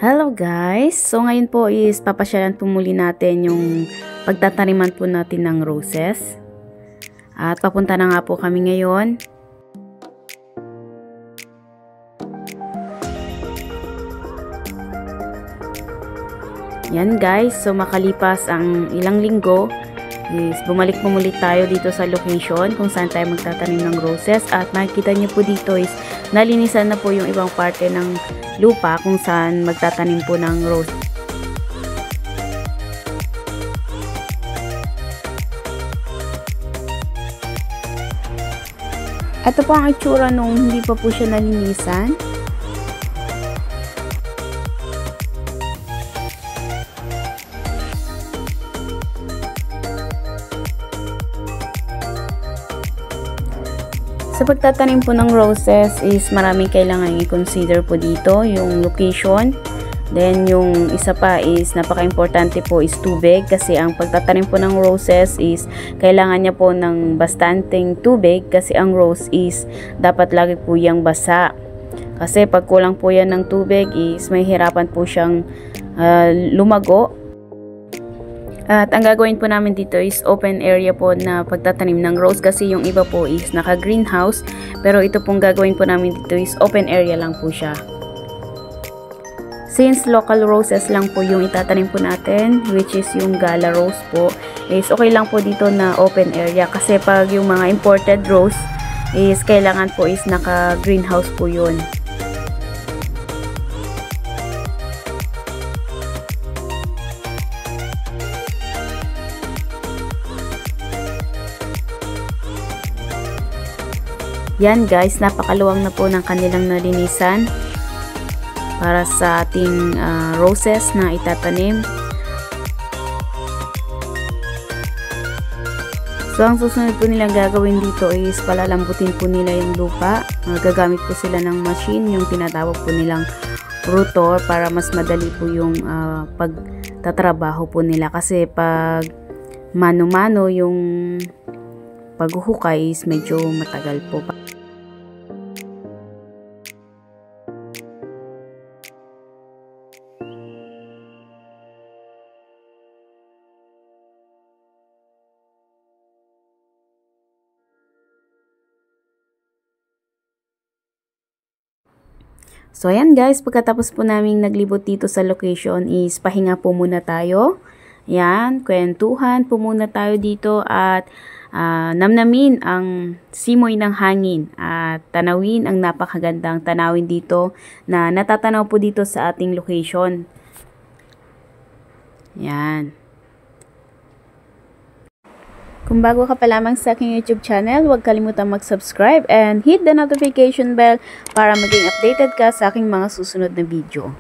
Hello guys! So ngayon po is papasyalan po muli natin yung pagtataniman po natin ng roses. At papunta na nga po kami ngayon. Yan guys, so makalipas ang ilang linggo is bumalik po muli tayo dito sa location kung saan tayo magtatanim ng roses. At makikita niyo po dito is nalinisan na po yung ibang parte ng lupa kung saan magtatanim po ng rose. Ito po ang itsura nung hindi pa po siya nalinisan. Sa pagtatanim po ng roses is maraming kailangan i-consider po dito, yung location. Then yung isa pa is napaka-importante po is tubig, kasi ang pagtatanim po ng roses is kailangan niya po ng bastanteng tubig, kasi ang rose is dapat lagi po yang basa. Kasi pag kulang po yan ng tubig is may hirapan po siyang lumago. At ang gagawin po namin dito is open area po na pagtatanim ng rose, kasi yung iba po is naka greenhouse, pero ito pong gagawin po namin dito is open area lang po siya. Since local roses lang po yung itatanim po natin, which is yung gala rose po, is okay lang po dito na open area, kasi pag yung mga imported rose is kailangan po is naka greenhouse po yun. Yan guys, napakaluwang na po ng kanilang nalinisan para sa ating roses na itatanim. So ang susunod po nilang gagawin dito is palalambutin po nila yung lupa. Gagamit po sila ng machine, yung tinatawag po nilang rotor, para mas madali po yung pagtatrabaho po nila, kasi pag mano-mano yung paghuhukay is medyo matagal po. So ayan guys, pagkatapos po naming naglibot dito sa location is pahinga po muna tayo. Yan, kwentuhan po muna tayo dito at namnamin ang simoy ng hangin at tanawin ang napakagandang tanawin dito na natatanaw po dito sa ating location. Yan. Kung bago ka pa lamang sa aking YouTube channel, huwag kalimutang mag-subscribe and hit the notification bell para maging updated ka sa aking mga susunod na video.